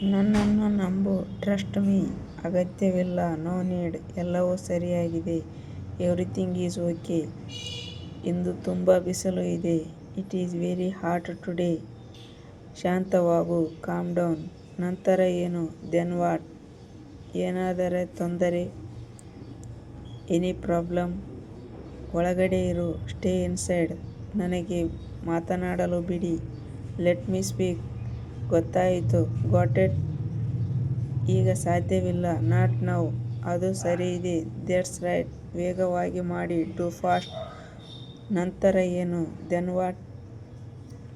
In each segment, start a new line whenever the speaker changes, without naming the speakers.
ನನ್ನನ್ನು ನಂಬು, trust me. ಅಗತ್ಯವಿಲ್ಲ, ನೋ ನೀಡ್. ಎಲ್ಲವೂ ಸರಿಯಾಗಿದೆ. Everything is okay. ಇಂದು ತುಂಬ ಬಿಸಿಲು ಇದೆ. It is very hot today. ಶಾಂತವಾಗು, ಕಾಮ್ ಡೌನ್. ನಂತರ ಏನು? Then what? ಏನಾದರೆ ತೊಂದರೆ? Any problem? ಒಳಗಡೆ ಇರು. Stay inside. ನನಗೆ ಮಾತನಾಡಲು ಬಿಡಿ. Let me speak. ಗೊತ್ತಾಯಿತು. Got it? ಈಗ ಸಾಧ್ಯವಿಲ್ಲ. Not now. ಅದು ಸರಿಯಿದೆ. That's right. ವೇಗವಾಗಿ ಮಾಡಿ. Do fast. ನಂತರ ಏನು? Then what?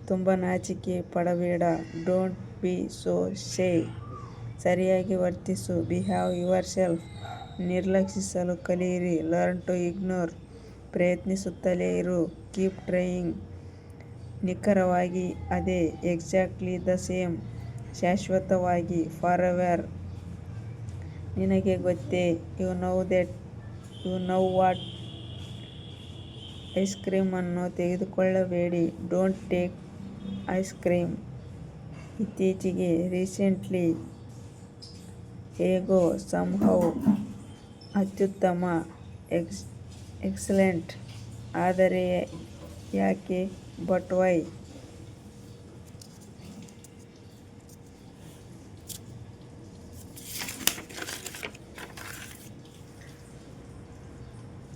ತುಂಬ ನಾಚಿಕೆ ಪಡಬೇಡ. Don't be so shy. ಸರಿಯಾಗಿ ವರ್ತಿಸು. Behave yourself. ನಿರ್ಲಕ್ಷಿಸಲು ಕಲಿಯಿರಿ. Learn to ignore. ಪ್ರಯತ್ನಿಸುತ್ತಲೇ ಇರು. Keep trying. ನಿಖರವಾಗಿ ಅದೇ. Exactly the same. ಶಾಶ್ವತವಾಗಿ. ಫಾರೆವರ್. ನಿನಗೆ ಗೊತ್ತೇ? You know that. You know what? Ice cream ಅನ್ನು ತೆಗೆದುಕೊಳ್ಳಬೇಡಿ. Don't take ice cream. ಇತ್ತೀಚೆಗೆ, ರೀಸೆಂಟ್ಲಿ. ಹೇಗೋ, ಸಮ್ ಹೌ. ಅತ್ಯುತ್ತಮ. ಎಕ್ಸಲೆಂಟ್. ಆದರೆ ಯಾಕೆ? But why?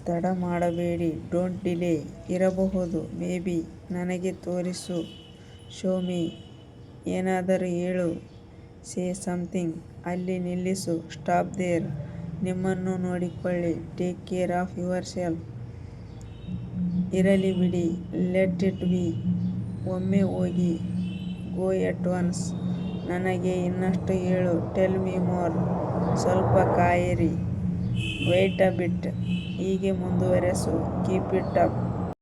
ತಡ ಮಾಡಬೇಡಿ. Don't delay. ಇರಬಹುದು. Maybe. ನನಗೆ ತೋರಿಸು. Show me. ಏನಾದರೂ ಹೇಳು. Say something. ಅಲ್ಲಿ ನಿಲ್ಲಿಸು. Stop there. ನಿಮ್ಮನ್ನು ನೋಡಿಕೊಳ್ಳಿ. Take care of your self. ಇರಲಿ ಬಿಡಿ. Let it be. ಒಮ್ಮೆ ಹೋಗಿ. ಗೋ ಎಟ್ ಒನ್ಸ್. ನನಗೆ ಇನ್ನಷ್ಟು ಹೇಳು. Tell me more. ಸ್ವಲ್ಪ ಕಾಯಿರಿ. ವೆಯ್ಟ್ ಅ ಬಿಟ್. ಹೀಗೆ ಮುಂದುವರೆಸು. Keep it up.